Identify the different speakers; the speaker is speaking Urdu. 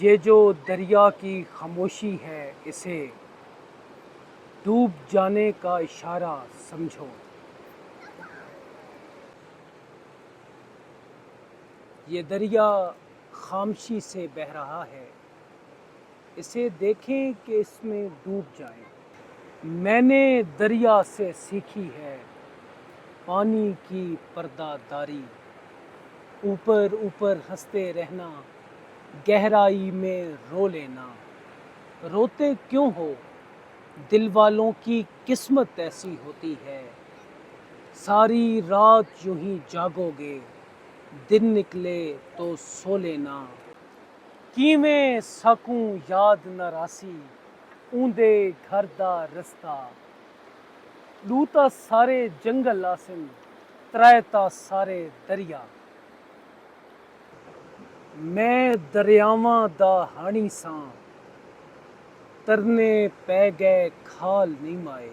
Speaker 1: یہ جو دریا کی خاموشی ہے اسے ڈوب جانے کا اشارہ سمجھو۔ یہ دریا خاموشی سے بہہ رہا ہے، اسے دیکھیں کہ اس میں ڈوب جائیں۔ میں نے دریا سے سیکھی ہے پانی کی پردہ داری، اوپر اوپر ہنستے رہنا، گہرائی میں رو لینا۔ روتے کیوں ہو؟ دل والوں کی قسمت ایسی ہوتی ہے، ساری رات یوں ہی جاگو گے، دن نکلے تو سو لینا۔ کیویں ساکوں یاد نہ راسی، اوندے گھر دا رستہ، لوتا سارے جنگل آسن، ترائتا سارے دریا۔ میں دریاواں دا ہانی ساں، ترنے پہ گئے کھال نہیں مائے۔